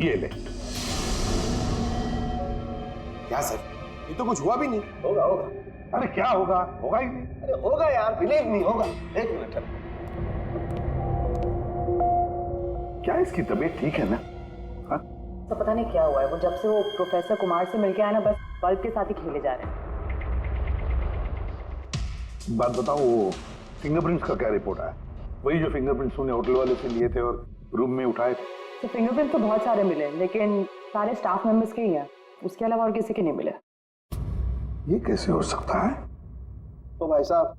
ये ले। क्या सर, ये तो कुछ हुआ भी नहीं। होगा होगा। अरे क्या होगा? होगा ही नहीं। अरे होगा यार, बिलीव नहीं होगा। एक मिनट। क्या इसकी तबीयत ठीक है ना? हाँ? तो पता नहीं क्या हुआ है, वो जब से वो प्रोफेसर कुमार से मिलके आया ना, बस बल्ब के साथ ही खेले जा रहे हैं। बात बताओ, वो फिंगरप्रिंट्स का क्या रिपोर्ट आया? वही जो फिंगरप्रिंट्स उन्हें होटल वाले से लिए थे और रूम में उठाए थे। तो फिंगरप्रिंट्स तो बहुत सारे मिले, लेकिन सारे स्टाफ मेंबर्स के ही हैं, उसके अलावा और किसी के नहीं मिले। ये कैसे हो सकता है? तो भाई साहब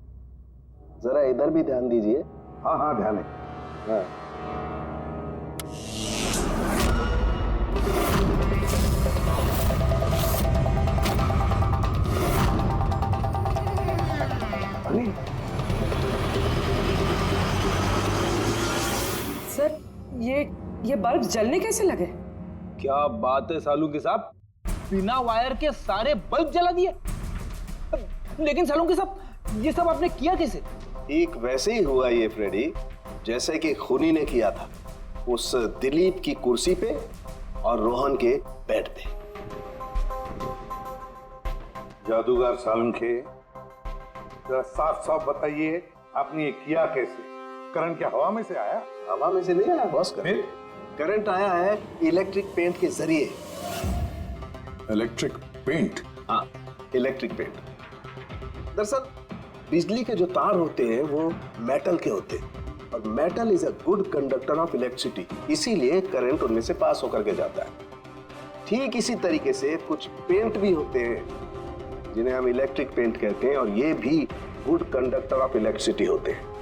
जरा इधर भी ध्यान दीजिए। हाँ हाँ, ध्यान है। हाँ। अरे सर, ये बल्ब जलने कैसे लगे? क्या बात है सालुंकी साहब, बिना वायर के सारे बल्ब जला दिए। लेकिन सालुंकी साहब, ये सब आपने किया कैसे? ठीक वैसे ही हुआ ये फ्रेडी, जैसे कि खूनी ने किया था उस दिलीप की कुर्सी पे और रोहन के बेड पे। जादूगर सालुंखे, जरा साफ साफ बताइए, आपने ये किया कैसे? करंट क्या हवा में से आया? हवा में से नहीं आया बॉस, करंट आया है इलेक्ट्रिक पेंट के जरिए। Electric paint? हाँ, इलेक्ट्रिक पेंट। दरअसल बिजली के जो तार होते हैं वो मेटल के होते हैं, और metal is a good conductor of electricity, इसीलिए करंट उनमें से पास होकर के जाता है। ठीक इसी तरीके से कुछ पेंट भी होते हैं जिन्हें हम इलेक्ट्रिक पेंट कहते हैं, और ये भी गुड कंडक्टर ऑफ इलेक्ट्रिसिटी होते हैं।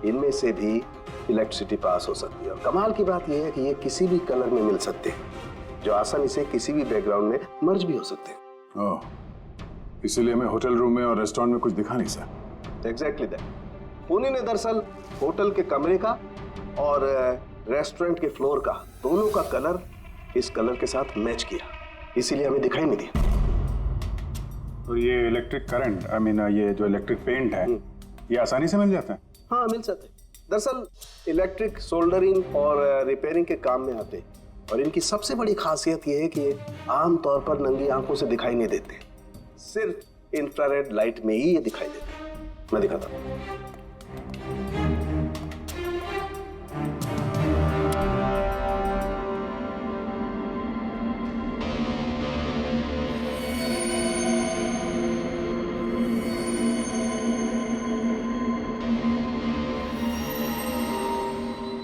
इनमें से भी इलेक्ट्रिसिटी पास हो सकती है, और कमाल की बात यह है कि ये किसी भी कलर में मिल सकते हैं, जो आसानी से किसी भी बैकग्राउंड में मर्ज भी हो सकते हैं। ओह, इसीलिए मैं होटल रूम में और रेस्टोरेंट में कुछ दिखा नहीं सका। Exactly that. खूनी ने दरअसल होटल के कमरे का और रेस्टोरेंट के फ्लोर का दोनों का कलर इस कलर के साथ मैच किया, इसीलिए हमें दिखाई नहीं दिया। तो ये इलेक्ट्रिक करंट, आई मीन ये जो इलेक्ट्रिक पेंट है, ये आसानी से मिल जाता है? हाँ, मिल सकते हैं। दरअसल इलेक्ट्रिक सोल्डरिंग और रिपेयरिंग के काम में आते हैं, और इनकी सबसे बड़ी खासियत यह है कि ये आमतौर पर नंगी आंखों से दिखाई नहीं देते, सिर्फ इंफ्रारेड लाइट में ही ये दिखाई देते हैं। मैं दिखाता हूँ।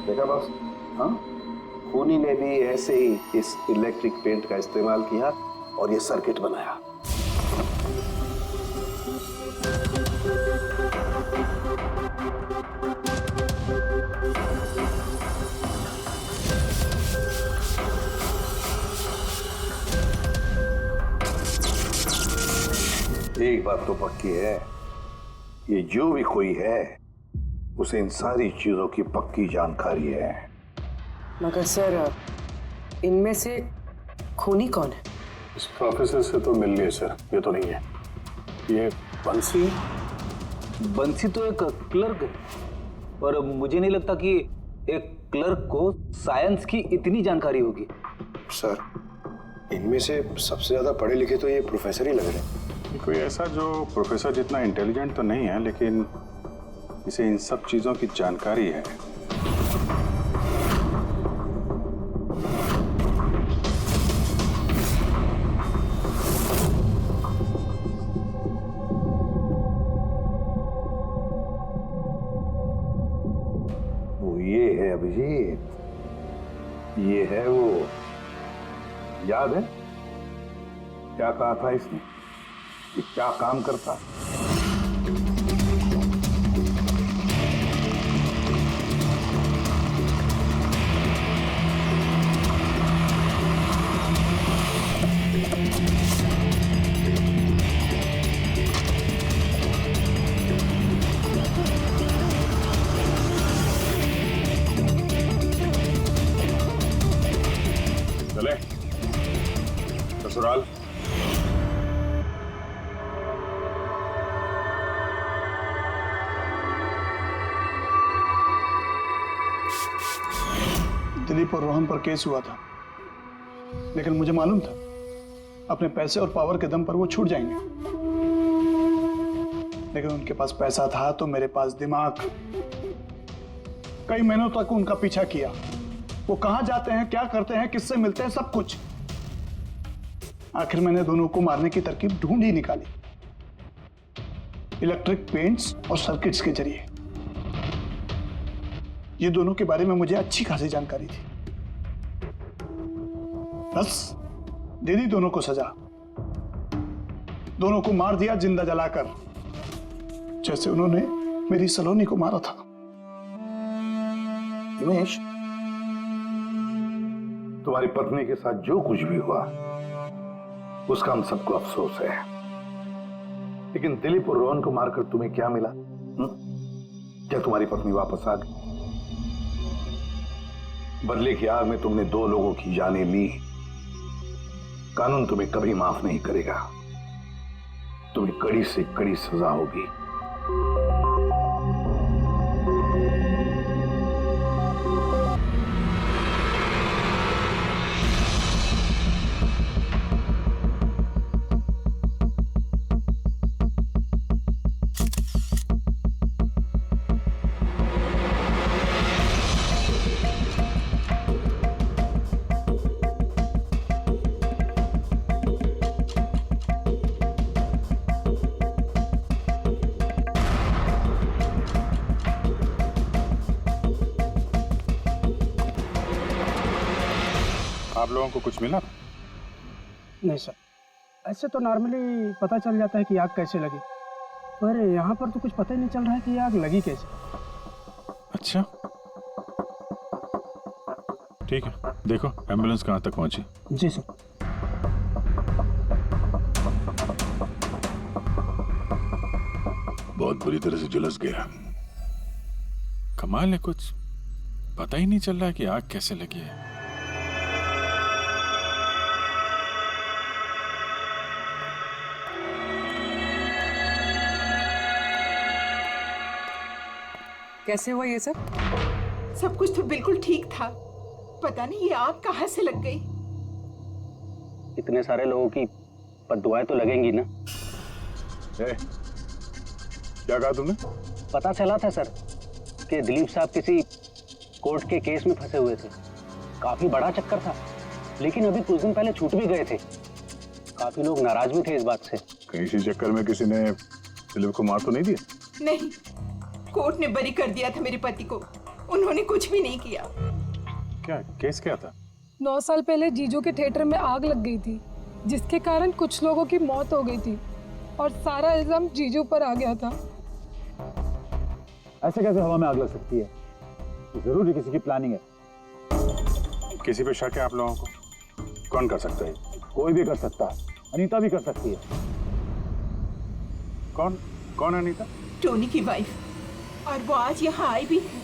देखा बॉस? हाँ, खूनी ने भी ऐसे ही इस इलेक्ट्रिक पेंट का इस्तेमाल किया और ये सर्किट बनाया। एक बात तो पक्की है, ये जो भी कोई है उसे इन सारी चीजों की पक्की जानकारी है। मगर सर, इनमें से खूनी कौन है? इस प्रोफेसर से तो मिल लिए सर, ये तो नहीं है। ये बंसी? बंसी तो एक क्लर्क है, और मुझे नहीं लगता कि एक क्लर्क को साइंस की इतनी जानकारी होगी। सर, इनमें से सबसे ज्यादा पढ़े लिखे तो ये प्रोफेसर ही लग रहे हैं। कोई ऐसा जो प्रोफेसर जितना इंटेलिजेंट तो नहीं है, लेकिन इसे इन सब चीजों की जानकारी है। वो ये है अभिजीत, ये है वो। याद है क्या कहा था इसने, कि क्या काम करता? चले ससुराल। दिलीप और रोहन पर केस हुआ था, लेकिन मुझे मालूम था अपने पैसे और पावर के दम पर वो छूट जाएंगे। लेकिन उनके पास पैसा था तो मेरे पास दिमाग। कई महीनों तक उनका पीछा किया। वो कहां जाते हैं, क्या करते हैं, किससे मिलते हैं, सब कुछ। आखिर मैंने दोनों को मारने की तरकीब ढूंढ ही निकाली, इलेक्ट्रिक पेंट्स और सर्किट्स के जरिए। ये दोनों के बारे में मुझे अच्छी खासी जानकारी थी। बस दे दी दोनों को सजा। दोनों को मार दिया जिंदा जलाकर, जैसे उन्होंने मेरी सलोनी को मारा था। हिमेश, तुम्हारी पत्नी के साथ जो कुछ भी हुआ उसका हम सबको अफसोस है, लेकिन दिलीप और रोहन को मारकर तुम्हें क्या मिला? क्या तुम्हारी पत्नी वापस आ गई? बदले की आग में तुमने 2 लोगों की जानें ली। कानून तुम्हें कभी माफ नहीं करेगा। तुम्हें कड़ी से कड़ी सजा होगी। आप लोगों को कुछ मिला? नहीं सर, ऐसे तो नॉर्मली पता चल जाता है कि आग कैसे लगी, पर यहाँ पर तो कुछ पता ही नहीं चल रहा है कि आग लगी कैसे। अच्छा, ठीक है, देखो एम्बुलेंस कहाँ तक पहुंची। जी सर। बहुत बुरी तरह से झुलस गया। कमाल है, कुछ पता ही नहीं चल रहा है कि आग कैसे लगी है। कैसे हुआ ये सब? सब कुछ तो बिल्कुल ठीक था, पता नहीं ये आग कहां से लग गई। इतने सारे लोगों की बद्दुआएं तो लगेंगी ना। क्या कहा तुमने? पता चला था सर कि दिलीप साहब किसी कोर्ट के केस में फंसे हुए थे। काफी बड़ा चक्कर था, लेकिन अभी कुछ दिन पहले छूट भी गए थे। काफी लोग नाराज भी थे इस बात से। कहीं इसी चक्कर में किसी ने दिलीप को मार तो नहीं दिया? नहीं, कोर्ट ने बरी कर दिया था मेरे पति को। उन्होंने कुछ भी नहीं किया। क्या केस क्या था? 9 साल पहले जीजू के थिएटर में आग लग गई थी, जिसके कारण कुछ लोगों की मौत हो गई थी और सारा इल्जाम जीजू पर आ गया था। ऐसे कैसे हवा में आग लग सकती है? जरूर किसी की प्लानिंग है। किसी पे शक है आप लोगों को? कौन कर सकता है? कोई भी कर सकता है, अनीता भी कर सकती है। कौन कौन अनीता? टोनी की वाइफ, और वो आज यहाँ आई भी थी।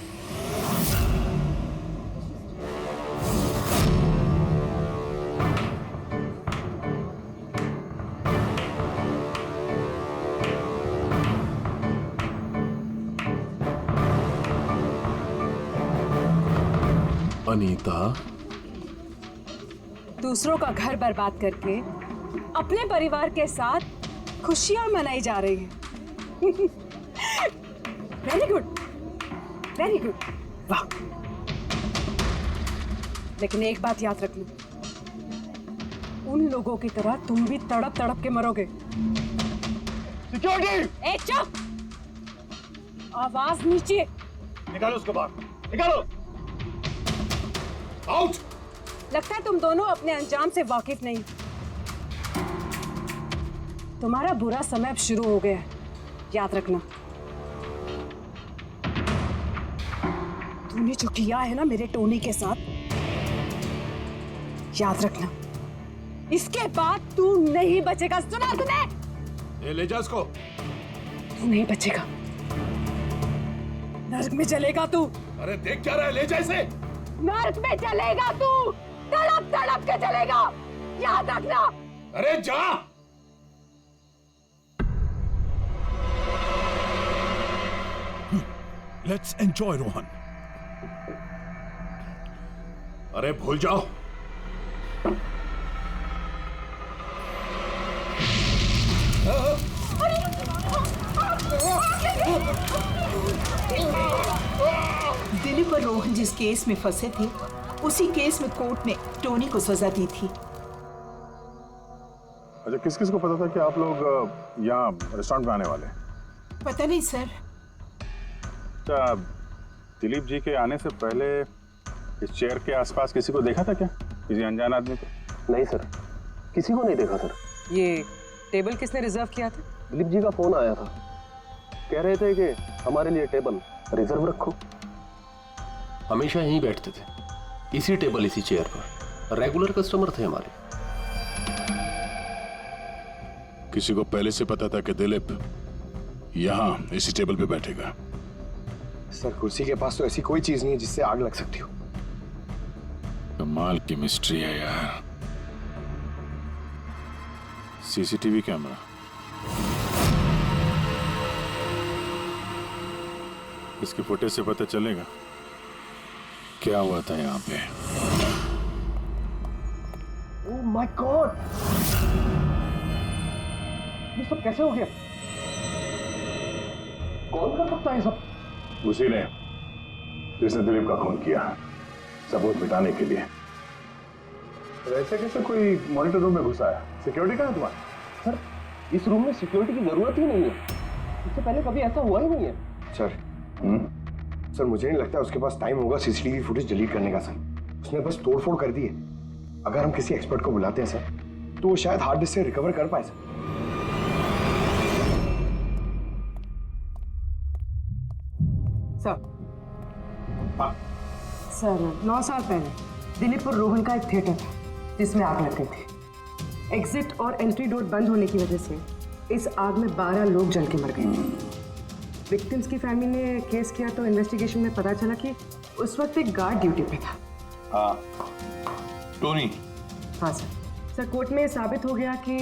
अनीता, दूसरों का घर बर्बाद करके अपने परिवार के साथ खुशियां मनाई जा रही है। वेरी गुड, वेरी गुड, वाह। लेकिन एक बात याद रखना, उन लोगों की तरह तुम भी तड़प तड़प के मरोगे। सिक्योरिटी! ए चुप! आवाज नीचे। निकालो उसको बाहर, निकालो। आउट! लगता है तुम दोनों अपने अंजाम से वाकिफ नहीं। तुम्हारा बुरा समय अब शुरू हो गया है, याद रखना। तूने जो किया है ना मेरे टोनी के साथ, याद रखना, इसके बाद तू नहीं बचेगा। सुना तूने? ले जा उसको। तू नहीं बचेगा, नर्क में चलेगा तू। अरे देख क्या रहा है, ले जा इसे। नर्क में चलेगा तू, तड़प तड़प के चलेगा, याद रखना। अरे जा। Let's enjoy Rohan. अरे भूल जाओ, दिलीप और रोहन जिस केस में फंसे थे, उसी केस में कोर्ट ने टोनी को सजा दी थी। अच्छा, किस किस को पता था कि आप लोग यहाँ रेस्टोरेंट में आने वाले हैं? पता नहीं सर। अच्छा, दिलीप जी के आने से पहले इस चेयर के आसपास किसी को देखा था क्या? किसी अनजान आदमी को? नहीं सर, किसी को नहीं देखा सर। ये टेबल किसने रिजर्व किया था? दिलीप जी का फोन आया था, कह रहे थे कि हमारे लिए टेबल रिजर्व रखो। हमेशा यहीं बैठते थे, इसी टेबल इसी चेयर पर, रेगुलर कस्टमर थे हमारे। किसी को पहले से पता था कि दिलीप यहाँ इसी टेबल पे बैठेगा? सर, कुर्सी के पास तो ऐसी कोई चीज नहीं है जिससे आग लग सकती हो। कमाल की मिस्ट्री है यार। सीसीटीवी कैमरा, इसके फुटेज से पता चलेगा क्या हुआ था यहाँ पे। ओह माय गॉड, ये सब कैसे हो गया? कौन कर सकता है सब? उसी ने जिसने दिलीप का खून किया, सबूत मिटाने के लिए। ऐसे कैसे कोई मॉनिटर रूम में घुसा है? सिक्योरिटी कहाँ है तुम्हारी? सर, इस रूम में सिक्योरिटी की जरूरत ही नहीं है, इससे पहले कभी ऐसा हुआ ही नहीं है। सर, सर मुझे नहीं लगता उसके पास टाइम होगा सीसीटीवी फुटेज डिलीट करने का। सर, उसने बस तोड़फोड़ कर दी है। अगर हम किसी एक्सपर्ट को बुलाते हैं सर, तो वो शायद हार्ड डिस्क से रिकवर कर पाए सर। सर 9 साल पहले दिलीप और रोहन का एक थिएटर था जिसमें आग लग गई थी। एग्जिट और एंट्री डोर बंद होने की वजह से इस आग में 12 लोग जल के मर गए थे। विक्टिम्स की फैमिली ने केस किया तो इन्वेस्टिगेशन में पता चला कि उस वक्त एक गार्ड ड्यूटी पे था। हाँ, टोनी। हाँ सर, कोर्ट में साबित हो गया कि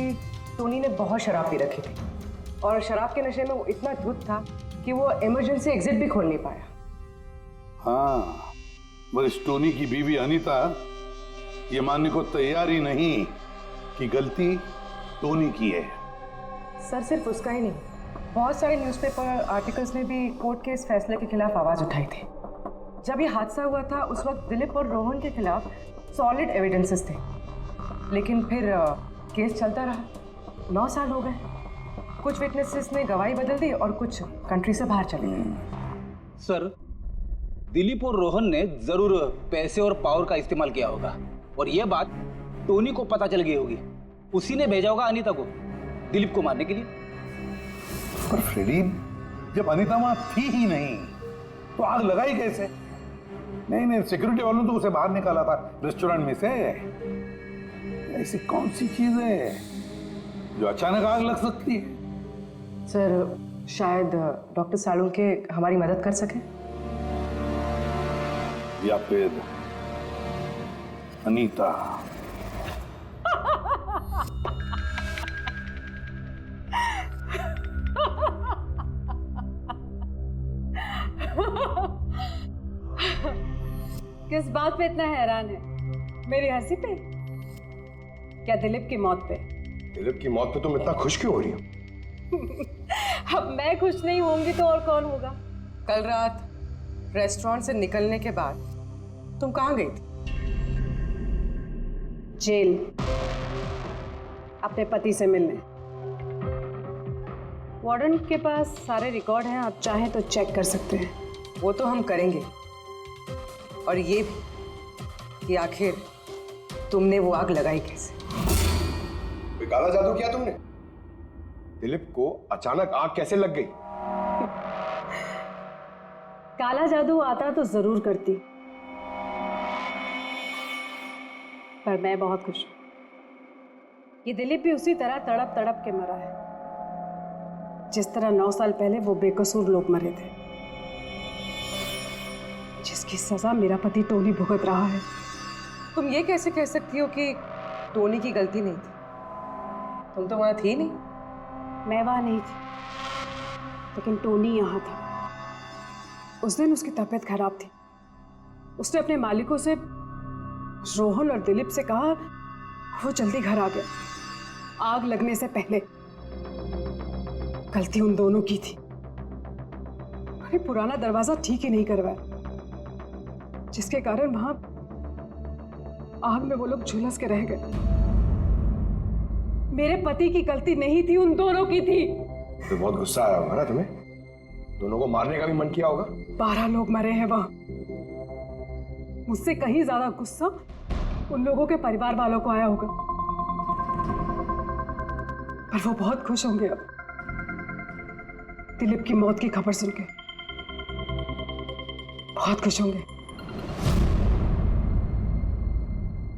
टोनी ने बहुत शराब पी रखी थी और शराब के नशे में वो इतना धुत था कि वो इमरजेंसी एग्जिट भी खोल नहीं पाया। हाँ, बस टोनी की बीवी अनीता ये मानने को तैयार ही नहीं कि गलती टोनी की है। सर, सिर्फ उसका ही नहीं, बहुत सारे न्यूज़पेपर आर्टिकल्स ने भी कोर्ट के इस फैसले के खिलाफ आवाज उठाई थी। जब ये हादसा हुआ था उस वक्त दिलीप और रोहन के खिलाफ सॉलिड एविडेंसेस थे, लेकिन फिर केस चलता रहा। 9 साल हो गए। कुछ विटनेसेस ने गवाही बदल दी और कुछ कंट्री से बाहर चले गए। सर, दिलीप और रोहन ने जरूर पैसे और पावर का इस्तेमाल किया होगा और यह बात टोनी को पता चल गई होगी। उसी ने भेजा होगा अनीता को दिलीप को मारने के लिए। पर फ्रेडी, जब अनीता वहां थी ही नहीं तो आग लगाई कैसे? नहीं, सिक्योरिटी वालों ने तो उसे बाहर निकाला था रेस्टोरेंट में से। ऐसी कौन सी चीज है जो अचानक आग लग सकती है? सर, शायद डॉक्टर सालुंके हमारी मदद कर सके, या फिर अनीता। किस बात पे इतना हैरान है? मेरी हंसी पे? क्या दिलीप की मौत पे? दिलीप की मौत पे तुम इतना खुश क्यों हो रही हो? अब मैं खुश नहीं होंगी तो और कौन होगा? कल रात रेस्टोरेंट से निकलने के बाद तुम कहाँ गई थी? जेल, अपने पति से मिलने। वार्डन के पास सारे रिकॉर्ड हैं, आप चाहें तो चेक कर सकते हैं। वो तो हम करेंगे, और ये भी कि आखिर तुमने वो आग लगाई कैसे? कोई काला जादू किया तुमने? दिलीप को अचानक आग कैसे लग गई? काला जादू आता तो जरूर करती, पर मैं बहुत खुश हूं। ये दिलीप भी उसी तरह तड़प तड़प के मरा है जिस तरह 9 साल पहले वो बेकसूर लोग मरे थे, जिसकी सजा मेरा पति टोनी भुगत रहा है। तुम ये कैसे कह सकती हो कि टोनी की गलती नहीं थी? तुम तो वहां थी नहीं। मैं वहां नहीं थी, लेकिन टोनी यहाँ था। उस दिन उसकी तबीयत खराब थी। उसने अपने मालिकों से, रोहन और दिलीप से कहा वो जल्दी घर आ गया आग लगने से पहले। गलती उन दोनों की थी। कोई पुराना दरवाजा ठीक ही नहीं करवाया, जिसके कारण वहां आग में वो लोग झुलस के रह गए। मेरे पति की गलती नहीं थी, उन दोनों की थी। तो बहुत गुस्सा आया होगा ना तुम्हें? दोनों को मारने का भी मन किया होगा। 12 लोग मरे हैं वहां। मुझसे कहीं ज्यादा गुस्सा उन लोगों के परिवार वालों को आया होगा, पर वो बहुत खुश होंगे अब दिलीप की मौत की खबर सुनके। बहुत खुश होंगे।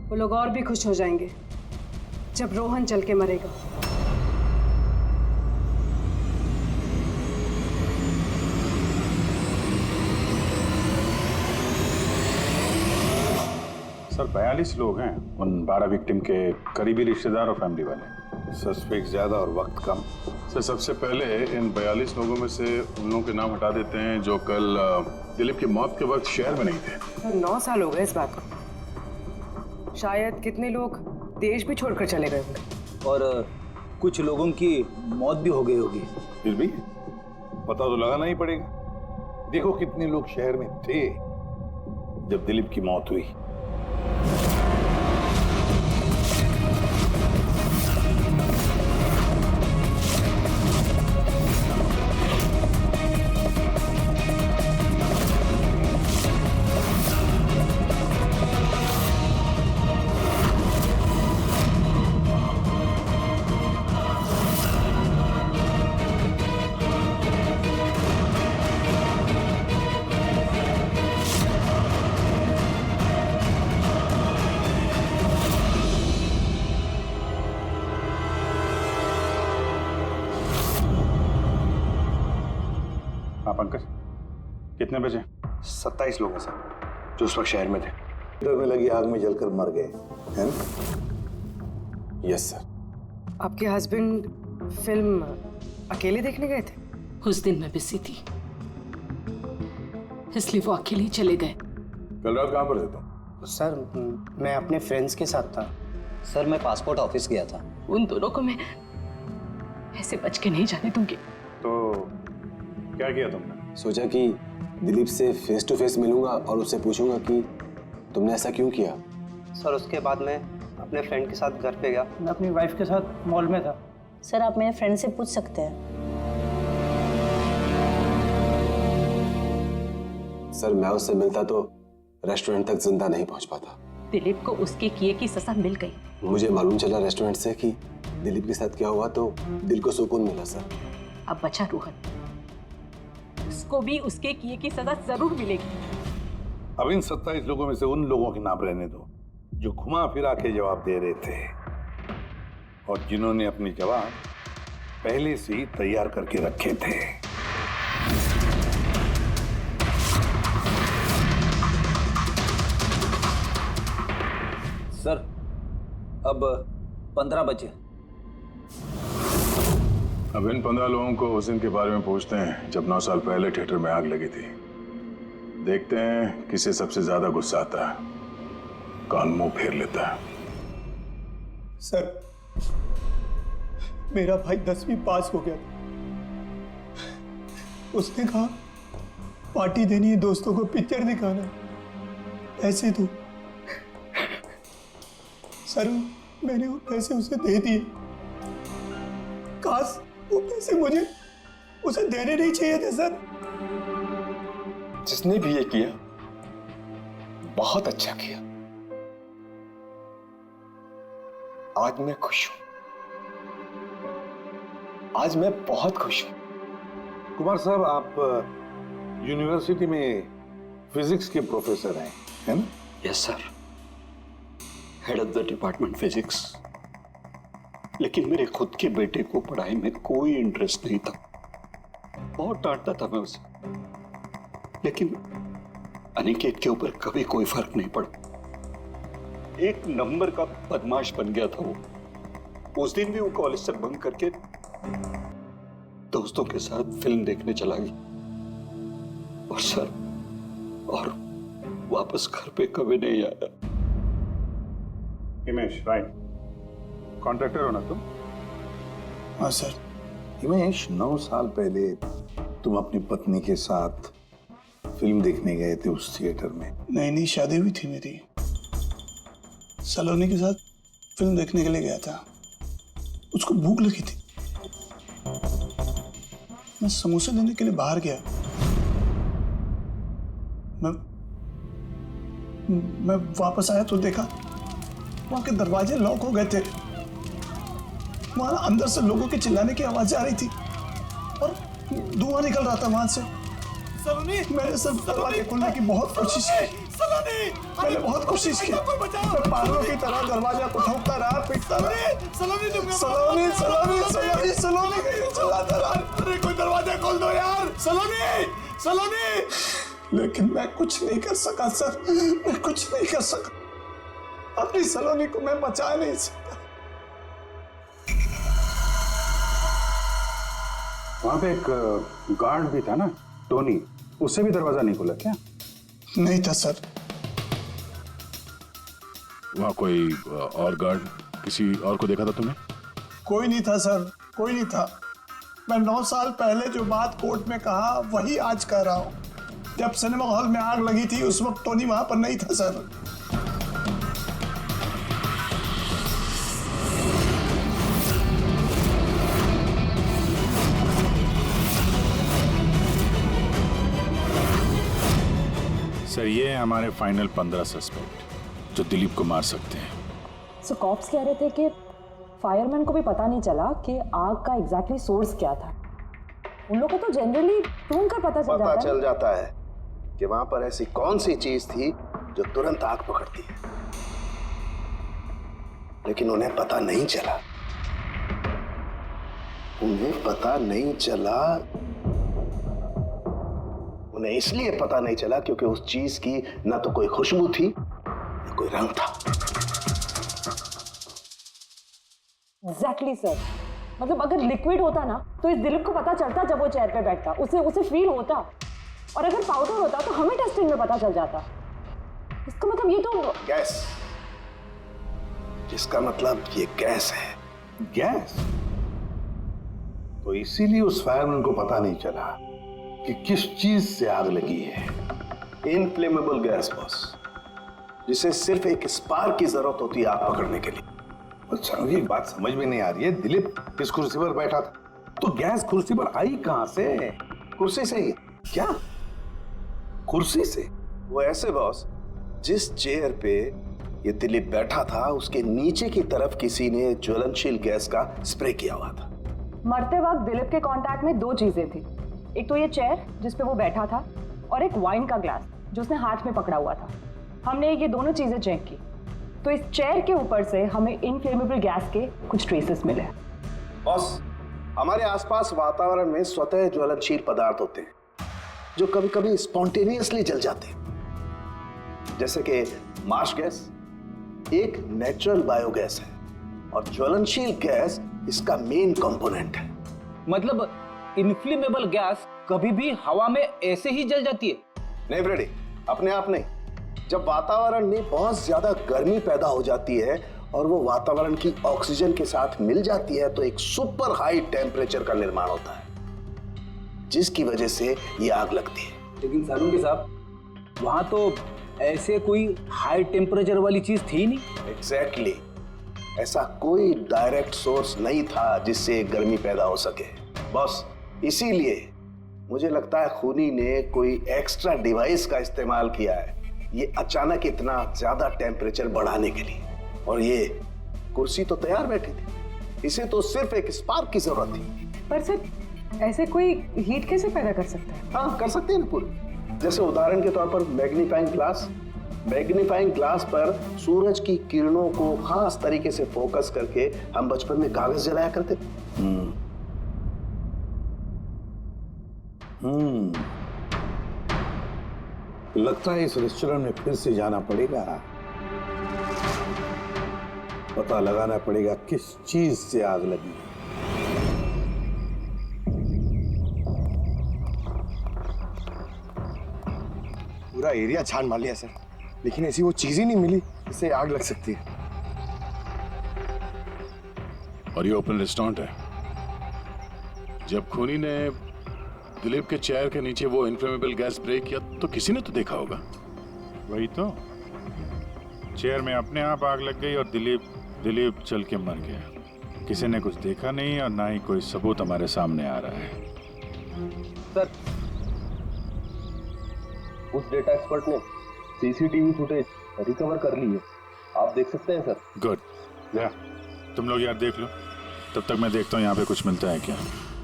वो लोग और भी खुश हो जाएंगे जब रोहन चल के मरेगा। सर 42 लोग हैं, उन 12 विक्टिम के करीबी रिश्तेदार और फैमिली वाले। सस्पेक्ट ज्यादा और वक्त कम। सर सबसे पहले इन 42 लोगों में से उन लोगों के नाम हटा देते हैं जो कल दिलीप की मौत के वक्त शहर में नहीं थे। सर 9 साल हो गए इस बात को। शायद कितने लोग देश भी छोड़कर चले गए होंगे और कुछ लोगों की मौत भी हो गई होगी। फिर भी पता तो लगाना ही पड़ेगा। देखो कितने लोग शहर में थे जब दिलीप की मौत हुई। हाँ पंकज, कितने बजे? 27 लोग हैं सर, जो उस वक्त शहर में थे। में लगी आग में जलकर मर गए हैं ना? Yes sir. आपके हस्बैंड फिल्म अकेले देखने गए थे? उस दिन मैं बिजी थी, इसलिए वो अकेले ही चले गए। कल रात कहाँ पर थे तुम? सर मैं अपने फ्रेंड्स के साथ था। सर मैं पासपोर्ट ऑफिस गया था। उन दोनों को मैं ऐसे बच के नहीं जाने दूंगी। तो क्या किया तुमने? सोचा कि दिलीप से फेस टू फेस मिलूंगा और उससे पूछूंगा कि तुमने ऐसा क्यों किया। सर उसके बाद मैं अपने फ्रेंड के साथ घर पे गया। मैं अपनी वाइफ के साथ मॉल में था। सर आप मेरे फ्रेंड से पूछ सकते हैं। सर मैं उससे मिलता तो रेस्टोरेंट तक जिंदा नहीं पहुंच पाता। दिलीप को उसके किए की सजा मिल गई। मुझे मालूम चला रेस्टोरेंट से कि दिलीप के साथ क्या हुआ तो दिल को सुकून मिला सर। अब बचा रोहन, उसको भी उसके किए की सजा जरूर मिलेगी। अब इन 27 लोगों में से उन लोगों के नाम रहने दो जो घुमा फिरा के जवाब दे रहे थे और जिन्होंने अपने जवाब पहले से ही तैयार करके रखे थे। सर अब 15 बजे। अब इन 15 लोगों को उस दिन के बारे में पूछते हैं जब 9 साल पहले थिएटर में आग लगी थी। देखते हैं किसे सबसे ज्यादा गुस्सा आता है, कौन मुंह फेर लेता है। सर मेरा भाई 10वीं पास हो गया। उसने कहा पार्टी देनी है, दोस्तों को पिक्चर दिखाना है, पैसे दो। सर मैंने वो पैसे उसे दे दिए। काश वो पैसे मुझे उसे देने नहीं चाहिए थे सर। जिसने भी ये किया बहुत अच्छा किया। आज मैं खुश हूं। आज मैं बहुत खुश हूं। कुमार साहब आप यूनिवर्सिटी में फिजिक्स के प्रोफेसर हैं, है ना? Yes sir, head of the department physics. लेकिन मेरे खुद के बेटे को पढ़ाई में कोई इंटरेस्ट नहीं था। बहुत डांटता था मैं उसे, लेकिन अनिकेत के ऊपर कभी कोई फर्क नहीं पड़ा। एक नंबर का बदमाश बन गया था वो। उस दिन भी वो कॉलेज से बंक करके दोस्तों के साथ फिल्म देखने चला गया और सर और वापस घर पे कभी नहीं आया। हिमेश, राइट, कॉन्ट्रैक्टर हो ना तुम? हाँ सर। हिमेश 9 साल पहले तुम अपनी पत्नी के साथ फिल्म देखने गए थे उस थिएटर में? नई नई शादी हुई थी मेरी, सलोनी के साथ फिल्म देखने के लिए गया था। उसको भूख लगी थी, मैं समोसे लेने के लिए बाहर गया। मैं वापस आया तो देखा वहां के दरवाजे लॉक हो गए थे। वहां अंदर से लोगों के चिल्लाने की आवाज आ रही थी और धुआं निकल रहा था वहां से। सलोनी, मैंने सब दरवाजे खोलने की बहुत कोशिश की। सलोनी, मैंने बहुत कोशिश की। मैं पागलों की तरह दरवाजा को ठोकता रहा, पीटता रहा। सलोनी, सलोनी, सलोनी, सलोनी, सलोनी कहीं चिल्लाता रहा, अरे कोई दरवाजा खोल दो यार, सलोनी, सलोनी। लेकिन मैं कुछ नहीं कर सका सर, मैं कुछ नहीं कर सका। अपनी सलोनी को मैं बचा नहीं सकता। वहां पे एक गार्ड भी था ना, टोनी, उससे भी दरवाजा नहीं खुला क्या? नहीं था सर। वहां कोई और गार्ड, किसी और को देखा था तुमने? कोई नहीं था सर, कोई नहीं था। मैं 9 साल पहले जो बात कोर्ट में कहा वही आज कह रहा हूं। जब सिनेमा हॉल में आग लगी थी उस वक्त टोनी वहां पर नहीं था सर। सर, ये है हमारे फाइनल 15 सस्पेक्ट जो दिलीप को मार सकते हैं। सो कॉप्स कह रहे थे कि फायरमैन को भी पता नहीं चला कि आग का एग्जैक्टली सोर्स क्या था। उन लोगों को तो जनरली ढूंढ कर पता चल जाता है कि वहां पर ऐसी कौन सी चीज थी जो तुरंत आग पकड़ती है, लेकिन उन्हें पता नहीं चला। उन्हें पता नहीं चला, उन्हें इसलिए पता नहीं चला क्योंकि उस चीज की ना तो कोई खुशबू थी ना कोई रंग था। एग्जैक्टली सर, मतलब अगर लिक्विड होता ना तो इस दिलीप को पता चलता जब वो चेयर पे बैठता, उसे फील होता। और अगर पाउडर होता तो हमें टेस्टिंग में पता चल जाता। इसका मतलब ये तो गैस, जिसका मतलब ये गैस है। गैस? तो इसीलिए उस फायरमैन को पता नहीं चला कि किस चीज से आग लगी है। इनफ्लेमेबल गैस बॉस, जिसे सिर्फ एक स्पार्क की जरूरत होती है आग पकड़ने के लिए। अच्छा, मुझे एक बात समझ में नहीं आ रही है। दिलीप किस कुर्सी पर बैठा था, तो गैस कुर्सी पर आई कहां से? कुर्सी से ही। क्या? कुर्सी से? वो ऐसे बॉस, जिस चेयर पे ये दिलीप बैठा था उसके नीचे की तरफ किसी ने ज्वलनशील गैस का स्प्रे किया हुआ था। मरते वक्त दिलीप के कांटेक्ट में 2 चीजें थी। एक तो ये चेयर जिस पे वो बैठा था और एक वाइन का ग्लास जो उसने हाथ में पकड़ा हुआ था। हमने ये दोनों चीजें चेक की तो इस चेयर के ऊपर से हमें इनफ्लेमेबल गैस के कुछ ट्रेसेस मिले। बॉस, हमारे आसपास वातावरण में स्वतः ज्वलनशील पदार्थ होते हैं जो कभी कभी स्पॉन्टेनियसली जल जाते हैं, जैसे कि मार्श गैस एक नेचुरल बायोगैस है और ज्वलनशील गैस इसका मेन कंपोनेंट है। मतलब इनफ्लेमेबल गैस कभी भी हवा में ऐसे ही जल जाती है? नहीं फ्रेडी, अपने आप नहीं। जब वातावरण में बहुत ज्यादा गर्मी पैदा हो जाती है और वो वातावरण की ऑक्सीजन के साथ मिल जाती है तो एक सुपर हाई टेम्परेचर का निर्माण होता है, जिसकी वजह से ये आग लगती है। लेकिन सालून साहब, वहां तो ऐसे कोई हाई टेम्परेचर वाली चीज थी नहीं। एग्जैक्टली, ऐसा कोई डायरेक्ट सोर्स नहीं था जिससे गर्मी पैदा हो सके बॉस। इसीलिए मुझे लगता है खूनी ने कोई एक्स्ट्रा डिवाइस का इस्तेमाल किया है ये अचानक इतना ज्यादा टेम्परेचर बढ़ाने के लिए। और ये कुर्सी तो तैयार बैठी थी, इसे तो सिर्फ एक स्पार्क की जरूरत थी। पर सर ऐसे कोई हीट कैसे पैदा कर सकता है? हाँ, कर सकते हैं ना पूरी। जैसे उदाहरण के तौर पर मैग्नीफाइंग ग्लास। मैग्नीफाइंग ग्लास पर सूरज की किरणों को खास तरीके से फोकस करके हम बचपन में कागज जलाया करते थे। लगता है इस रेस्टोरेंट में फिर से जाना पड़ेगा, पता लगाना पड़ेगा किस चीज से आग लगी। पूरा एरिया छान मार लिया सर, लेकिन ऐसी वो चीज ही नहीं मिली जिससे आग लग सकती है। और ये ओपन रेस्टोरेंट है। जब खूनी ने दिलीप के चेयर के नीचे वो इन्फ्लेमेबल गैस ब्रेक किया तो किसी ने तो देखा होगा। वही तो, चेयर में अपने आप आग लग गई और दिलीप चल के मर गया। किसी ने कुछ देखा नहीं और ना ही कोई सबूत हमारे सामने आ रहा है। सर, उस डेटा एक्सपर्ट ने सीसीटीवी फुटेज रिकवर कर ली है, आप देख सकते हैं सर। गुड, या तुम लोग यार देख लो, तब तक मैं देखता हूँ यहाँ पे कुछ मिलता है क्या।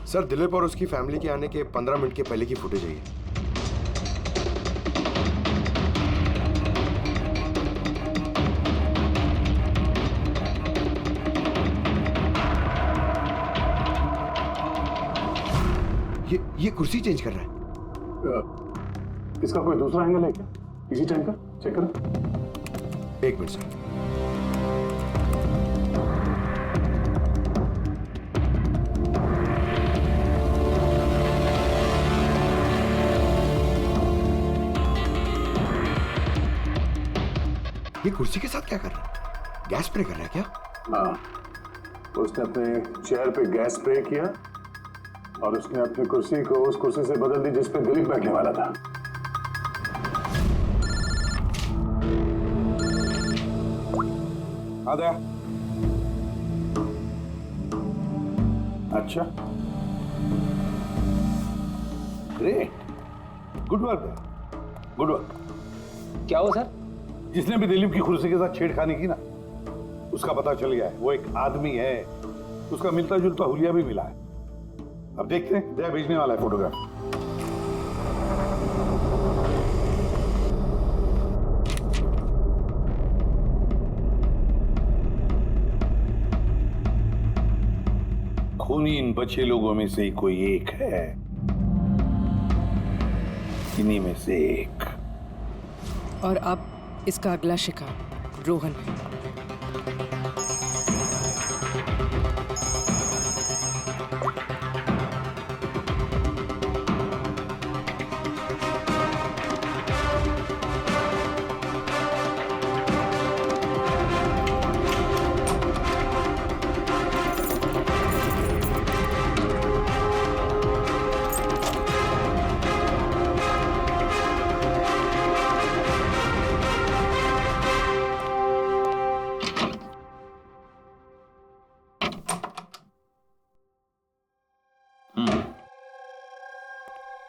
सर, दिलीप और उसकी फैमिली के आने के 15 मिनट के पहले की फुटेज है ये कुर्सी चेंज कर रहा है। इसका कोई दूसरा एंगल है क्या? इसी टाइम का चेक करो। एक मिनट सर। ये कुर्सी के साथ क्या कर रहा है? गैस स्प्रे कर रहा है क्या? हाँ, उसने अपने चेयर पे गैस स्प्रे किया और उसने अपनी कुर्सी को उस कुर्सी से बदल दी जिस पे दिलीप बैठने वाला था। आ गया। अच्छा, great, good work, good work. क्या हो सर? जिसने भी दिलीप की कुर्सी के साथ छेड़खानी की ना, उसका पता चल गया है। वो एक आदमी है, उसका मिलता जुलता हुलिया भी मिला है। अब देखते हैं, दया भेजने वाला है फोटोग्राफ। खूनी इन बचे लोगों में से कोई एक है, इन्हीं में से एक। और अब इसका अगला शिकार रोहन है।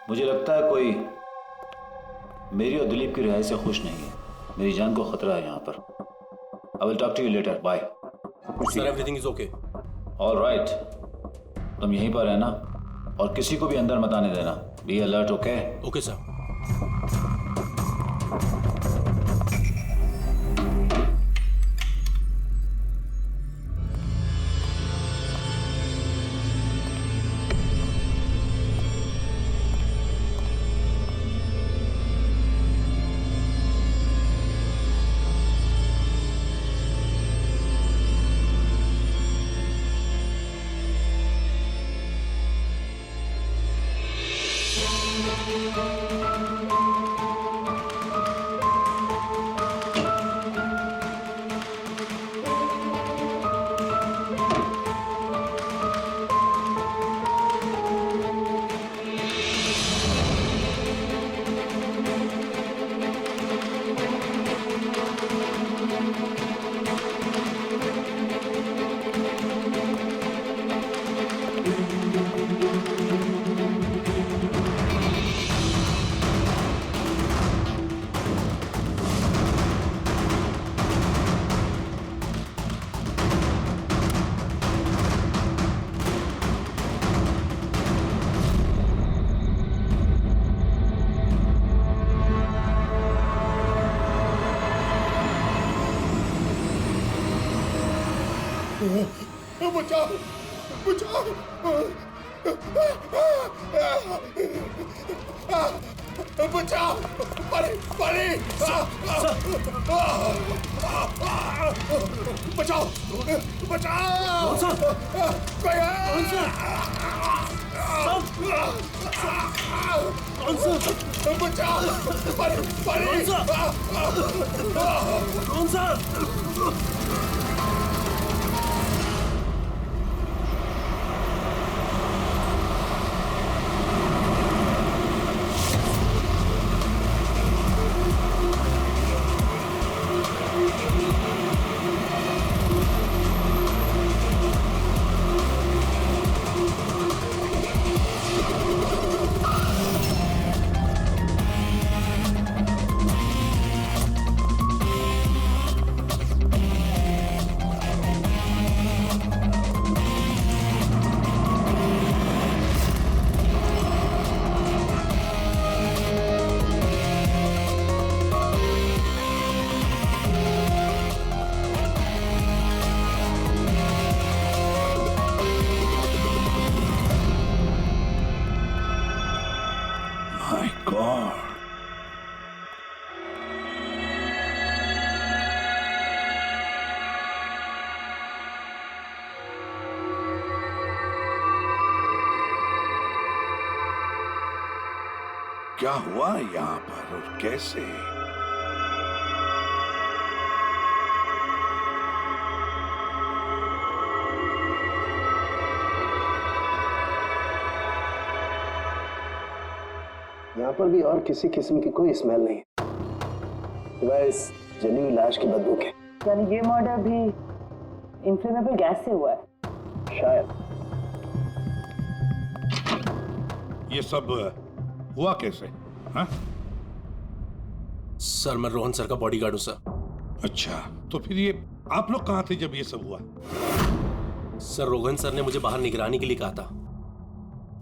मुझे लगता है कोई मेरी और दिलीप की रिहाई से खुश नहीं है। मेरी जान को खतरा है यहाँ पर। I will talk to you later, bye. Sir, everything is okay. All right, तुम यहीं पर रहना और किसी को भी अंदर मत आने देना। Be alert, okay? Okay sir. बचाओ, बचाओ, बचाओ, परे, परे, बचाओ, बचाओ, कोई बचाओ, परे, परे, कौन सा? क्या हुआ यहाँ पर और कैसे? यहाँ पर भी और किसी किस्म की कोई स्मेल नहीं सिवाय इस जली हुई लाश की बदबू के। यानी ये मर्डर भी इन्फ्लेमेबल गैस से हुआ है? शायद। ये सब हुआ कैसे? हाँ? सर मैं रोहन सर का बॉडीगार्ड हूँ सर। अच्छा, तो फिर ये आप लोग कहाँ थे जब ये सब हुआ? सर रोहन सर ने मुझे बाहर निगरानी के लिए कहा था,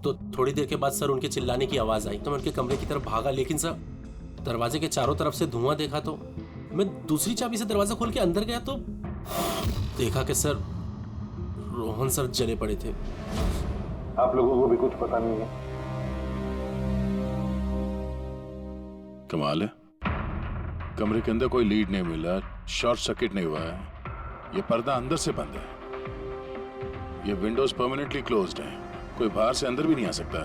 तो थोड़ी देर के बाद सर उनके चिल्लाने की आवाज आई तो मैं उनके कमरे की तरफ भागा, लेकिन सर दरवाजे के चारों तरफ से धुआं देखा तो मैं दूसरी चाबी से दरवाजा खोल के अंदर गया तो देखा कि सर रोहन सर जले पड़े थे। आप लोगों को भी कुछ पता नहीं है? कमाल है, कमरे के अंदर कोई लीड नहीं मिला, शॉर्ट सर्किट नहीं हुआ है, ये पर्दा अंदर से बंद है, ये विंडोज परमानेंटली क्लोज्ड है, कोई बाहर से अंदर भी नहीं आ सकता।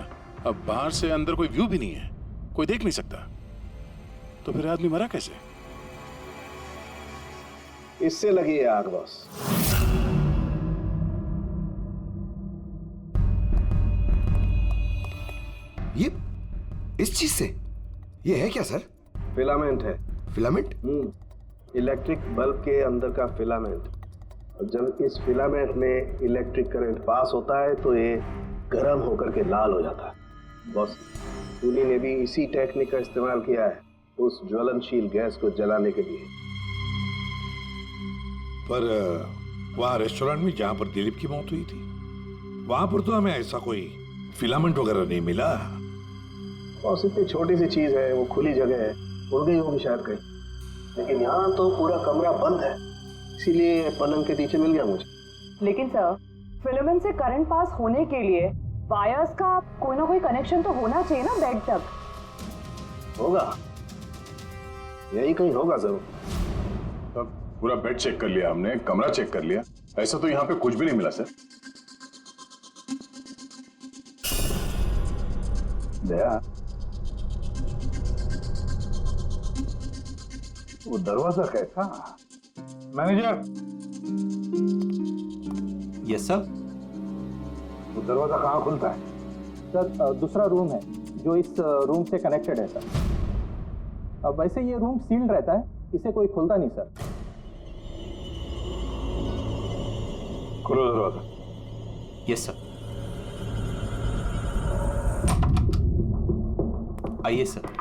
अब बाहर से अंदर कोई व्यू भी नहीं है, कोई देख नहीं सकता, तो फिर आदमी मरा कैसे? इससे लगी है आग बॉस। ये इस चीज से ये है क्या सर? फिलामेंट है। फिलामेंट? इलेक्ट्रिक बल्ब के अंदर का फिलामेंट। और जब इस फिलामेंट में इलेक्ट्रिक करंट पास होता है तो ये गर्म होकर के लाल हो जाता है। बॉस टूनी ने भी इसी टेक्निक का इस्तेमाल किया है उस ज्वलनशील गैस को जलाने के लिए। पर वहाँ रेस्टोरेंट में जहाँ पर दिलीप की मौत हुई थी, वहां पर तो हमें ऐसा कोई फिलामेंट वगैरह नहीं मिला। बॉस इतनी छोटी सी चीज है, वो खुली जगह है, उड़ गई होगी शायद कहीं, लेकिन यहाँ तो पूरा कमरा बंद है, इसीलिए पलंग के नीचे मिल गया मुझे। लेकिन सर फिलामेंट से करंट पास होने के लिए वायर्स का कोई ना कोई कनेक्शन तो होना चाहिए ना बेड तक। होगा, यही कहीं होगा जरूर। तब पूरा बेड चेक कर लिया हमने, कमरा चेक कर लिया, ऐसा तो यहाँ पे कुछ भी नहीं मिला सर। दया, वो दरवाजा कैसा? मैनेजर। Yes sir. वो दरवाजा कहाँ खुलता है? सर दूसरा रूम है जो इस रूम से कनेक्टेड है सर। अब वैसे ये रूम सील्ड रहता है, इसे कोई खोलता नहीं सर। खोलो दरवाजा। Yes sir. आइए सर।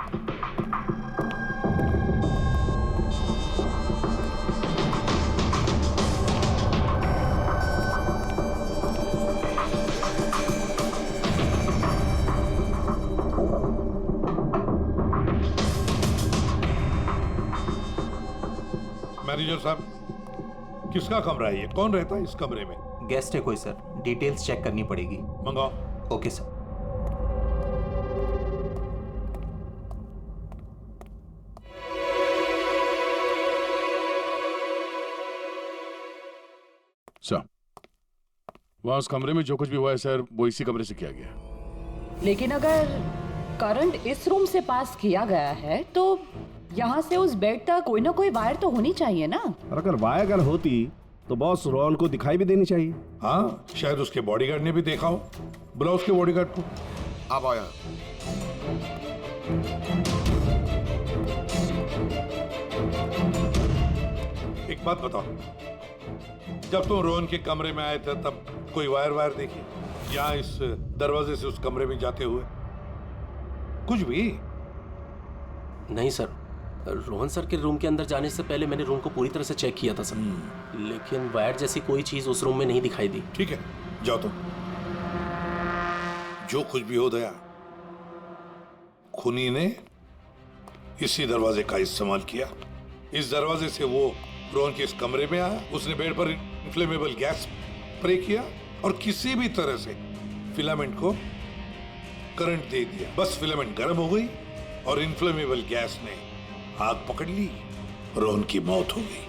मैनेजर साहब, किसका कमरा है ये? कौन रहता है इस कमरे में? गेस्ट है कोई सर, डिटेल्स चेक करनी पड़ेगी। मंगाओ। Okay sir. सर, वहां उस कमरे में जो कुछ भी हुआ है सर, वो इसी कमरे से किया गया। लेकिन अगर करंट इस रूम से पास किया गया है तो यहाँ से उस बेड तक कोई ना कोई वायर तो होनी चाहिए ना। और अगर वायर अगर होती तो बॉस रोहन को दिखाई भी देनी चाहिए। हाँ, शायद उसके बॉडीगार्ड ने भी देखा हो। बुलाओ उसके बॉडीगार्ड को। आप आओ यहाँ। एक बात बताओ, जब तुम रोहन के कमरे में आए थे तब कोई वायर देखी यहाँ इस दरवाजे से उस कमरे में जाते हुए? कुछ भी नहीं सर, रोहन सर के रूम के अंदर जाने से पहले मैंने रूम को पूरी तरह से चेक किया था सर, लेकिन वायर जैसी कोई चीज उस रूम में नहीं दिखाई दी। ठीक है, जाओ तुम। जो कुछ भी हो दया, खूनी ने इसी दरवाजे का इस्तेमाल किया। इस दरवाजे से वो रोहन के इस कमरे में आया, उसने बेड पर इन्फ्लेमेबल गैस स्प्रे किया और किसी भी तरह से फिलामेंट को करंट दे दिया। बस फिलामेंट गर्म हो गई और इन्फ्लेमेबल गैस ने आग पकड़ ली, रोहन की मौत हो गई।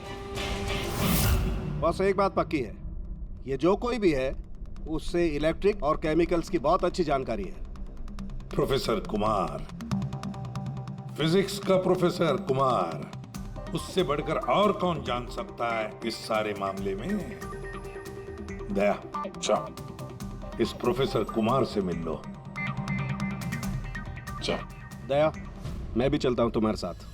बस एक बात पक्की है, ये जो कोई भी है उससे इलेक्ट्रिक और केमिकल्स की बहुत अच्छी जानकारी है। प्रोफेसर कुमार, फिजिक्स का प्रोफेसर कुमार, उससे बढ़कर और कौन जान सकता है इस सारे मामले में? दया, अच्छा इस प्रोफेसर कुमार से मिल लो। अच्छा दया, मैं भी चलता हूं तुम्हारे साथ।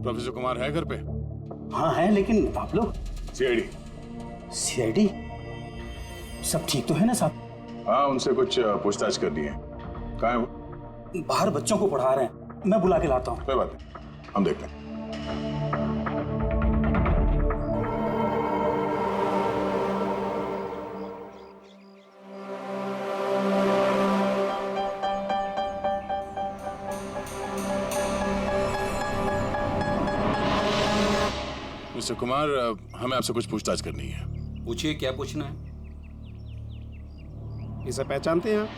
प्रोफेसर कुमार है घर पे? हाँ है, लेकिन आप लोग? सीआईडी सब ठीक तो है ना साहब? हाँ, उनसे कुछ पूछताछ करनी है। कहाँ है वो? बाहर बच्चों को पढ़ा रहे हैं, मैं बुला के लाता हूँ। कोई बात नहीं, हम देखते हैं। मिस्टर कुमार, हमें आपसे कुछ पूछताछ करनी है। पूछिए, क्या पूछना है? इसे पहचानते हैं आप?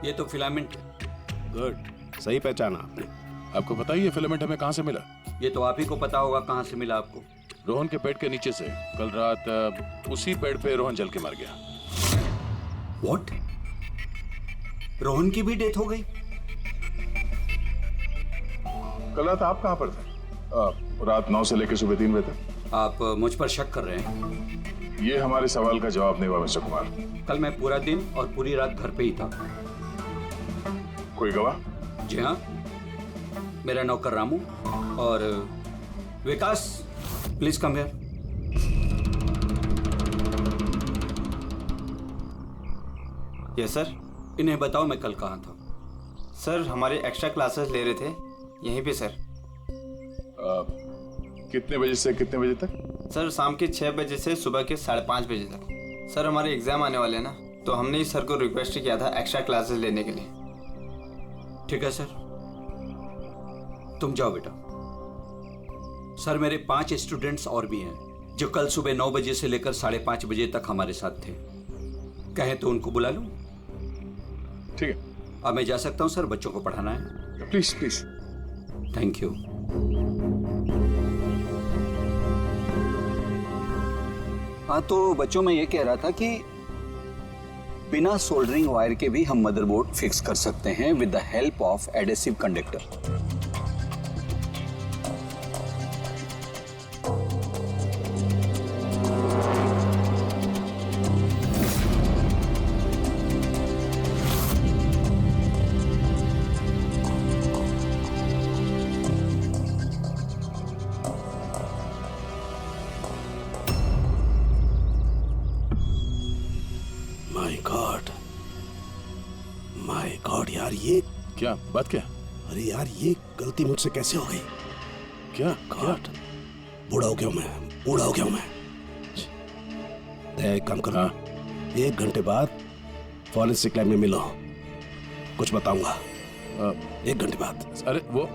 ये तो फिलामेंट है। गुड, सही पहचाना आपने। आपको पता ही है फिलामेंट हमें कहाँ से मिला? ये तो आप ही को पता होगा कहाँ से मिला आपको। रोहन के पेट के नीचे से। कल रात उसी पेड़ पे रोहन जल के मर गया। व्हाट? रोहन की भी डेथ हो गई? कल रात आप कहाँ पर थे? रात 9 से लेकर सुबह 3 बजे तक। आप मुझ पर शक कर रहे हैं? ये हमारे सवाल का जवाब नहीं हुआ मिस्टर कुमार। कल मैं पूरा दिन और पूरी रात घर पे ही था। कोई गवाह? जी हाँ, मेरा नौकर रामू और Vikas, please come here. Yes sir. इन्हें बताओ मैं कल कहाँ था। सर हमारे एक्स्ट्रा क्लासेस ले रहे थे यहीं पे सर। कितने बजे से कितने बजे तक? सर शाम के 6 बजे से सुबह के 5:30 बजे तक। सर हमारे एग्जाम आने वाले हैं ना, तो हमने इस सर को रिक्वेस्ट किया था एक्स्ट्रा क्लासेस लेने के लिए। ठीक है सर, तुम जाओ बेटा। सर मेरे 5 स्टूडेंट्स और भी हैं जो कल सुबह 9 बजे से लेकर 5:30 बजे तक हमारे साथ थे। कहें तो उनको बुला लूं? ठीक है। अब मैं जा सकता हूं सर, बच्चों को पढ़ाना है। Please please. Thank you. हाँ तो बच्चों, मैं ये कह रहा था कि बिना सोल्डरिंग वायर के भी हम मदरबोर्ड फिक्स कर सकते हैं with the help of adhesive conductor. My God यार, ये क्या बात? क्या? अरे यार, ये गलती मुझसे कैसे हो गई? क्या? गॉड, बूढ़ा हो गया मैं, बूढ़ा हो गया मैं। एक काम करो, 1 घंटे बाद फॉरेंसिक लैब में मिलो, कुछ बताऊंगा। 1 घंटे बाद। अरे वो